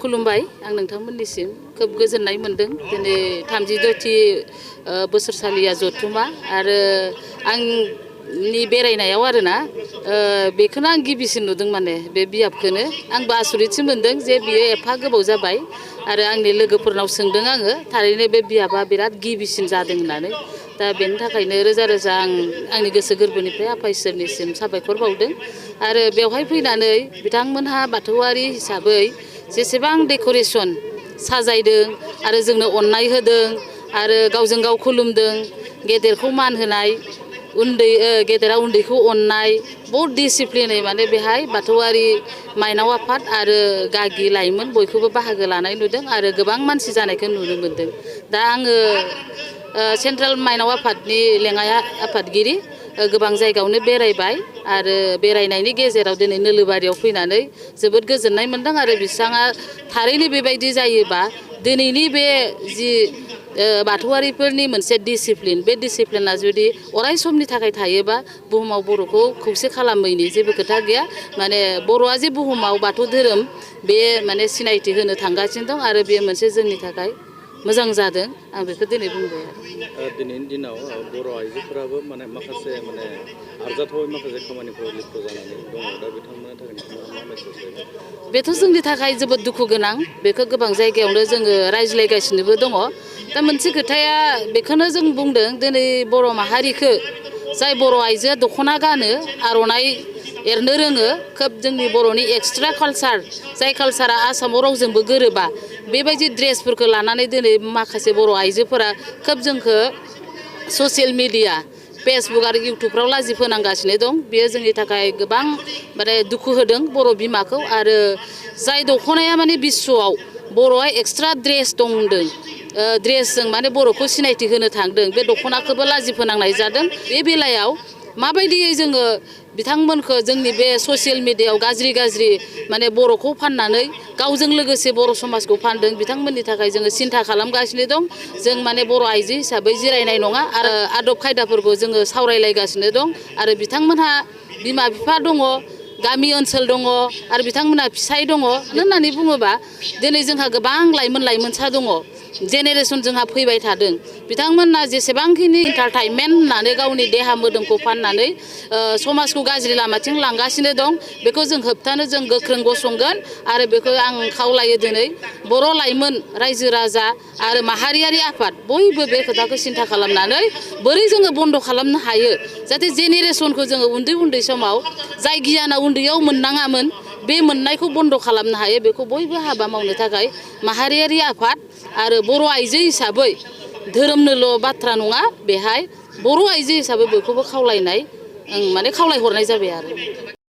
खुलुमबाय आं नोंथांमोननिसिम खोब गोजोननाय मोनदों दिनै 36थि बोसोरसालिया जथुमा आरो आंनि बेरायनायाव आरोना बेखौनो आं गिबिसिन नुदों माने बे बियाबखौनो आंबो आसरितसो मोनदों जे बियो एफा गोबाव जाबाय आरो आंनि लोगोफोरनाव सोंदों आङो थारैनो बे बियाबा बिराद गिबिसिन जादों होननानै दा बेनि थाखायनो रोजा रोजा आंनि गोसो गोरबोनिफ्राय आफा इसोरनिसिम साबायखर बावदों आरो बेवहाय फैनानै बिथांमोनहा बाथौआरि हिसाबै जेसेबां डेक'रेसन साजायदों आरो जोंनो अननाय होदों आरो गावजों गाव खुलुमदों गेदेरखौ मान होनाय गेदेरा उन्दैखौ अननाय बहुत डिसिप्लिनै माने बेहाय बाथौआरि माइनाव आफाद आरो गागि लाइमोन बयखौबो बाहागो लानाय नुदों आरो गोबां मानसि जानायखौ नुनो मोनदों दा आङो सेन्ट्रेल माइनाव आफादनि लेङाइ आफादगिरि गोबां जायगायावनो बेरायबाय आरो बेरायनायनि गेजेराव दिनै नोलोबारियाव फैनानै जोबोद गोजोननाय मोनदों आरो बिथाङा थारैनो बेबायदि जायोबा दिनैनि बे जि बाथौआरिफोरनि मोनसे डिसिप्लिन बे डिसिप्लिना जुदि अराय समनि थाखाय थायोबा बुहुमाव बर'खौ खौसे खालामैनि जेबो खोथा गैया माने बर'आ जे बुहुमाव बाथौ धोरोम बे माने सिनायथि होनो थांगासिनो दं आरो बे मोनसे जोंनि थाखाय मोजां जादों आं बेखौ दिनै बुंबाय दिनैनि दिनाव बर' आइजोफोराबो माने माखासे आरजाथावै माखासे खामानिफोराव लिप्त जानानै दङ दा बिथांमोननि थाखाय नोंथाङा मा मेसेज होयो बेथ' जोंनि थाखाय जोबोद दुखु गोनां बेखौ गोबां जायगायावनो जोङो रायज्लायगासिनोबो दङ दा मोनसे खोथाया बेखौनो जों बुंदों दिनै बर' माहारिखौ जाय बर' आइजोआ दख'ना गानो आर'नाइ एरनो रोङो खोब जोंनि बर'नि एक्सट्रा कालसार जाय कालसारा आसामाव रावजोंबो गोरोबा बेबायदि ड्रेसफोरखौ लानानै दिनै माखासे बर' आइजोफोरा खोब जोंखौ ससियेल मिडिया फेसबुक आरो इउटुबफ्राव लाजि फोनांगासिनो दं बेयो जोंनि थाखाय गोबां माने दुखु होदों बर' बिमाखौ आरो जाय दख'नाया माने बिश्वआव बर'आ एक्सट्रा ड्रेस दं होनदों ड्रेसजों माने बर'खौ सिनायथि होनो थांदों बे दख'नाखौबो लाजि फोनांनाय जादों बे बेलायाव माबायदियै जोङो बिथांमोनखौ जोंनि बे ससियेल मिडियायाव गाज्रि माने बर'खौ फाननानै गावजों लोगोसे बर' समाजखौ फानदों बिथांमोननि थाखाय जोङो सिन्था खालामगासिनो दं जों माने बर' आइजो हिसाबै जिरायनाय नङा आरो आदब खायदाफोरखौ जोङो सावरायलायगासिनो दं आरो बिथांमोनहा बिमा बिफा दङ गामि ओनसोल दङ आरो बिथांमोनहा फिसाय दङ होननानै बुङोबा दिनै जोंहा गोबां लाइमोनसा दङ जेनेरेसन जोंहा फैबाय थादों बिथांमोनहा जेसेबांखिनि इन्टारटेनमेन्ट होननानै गावनि देहा मोदोमखौ फाननानै समाजखौ गाज्रि लामाथिं लांगासिनो दं बेखौ जों होबथानो जों गोख्रों गसंगोन आरो बेखौ आं खावलायो दिनै बर' लाइमोन रायजो राजा आरो माहारियारि आफाद बयबो बे खोथाखौ सिन्था खालामनानै बोरै जोङो बन्द' खालामनो हायो जाहाथे जेनेरेसनखौ जोङो उन्दै समाव जाय गियाना उन्दैयाव मोननाङामोन बे मोननायखौ बन्द' खालामनो हायो बेखौ बयबो हाबा मावनो थाखाय माहारियारि आफाद आरो बर' आइजो हिसाबै धोरोमनोल' बाथ्रा नङा बेहाय बर' आइजो हिसाबै बयखौबो खावलायनाय माने खावलायहरनाय जाबाय आरो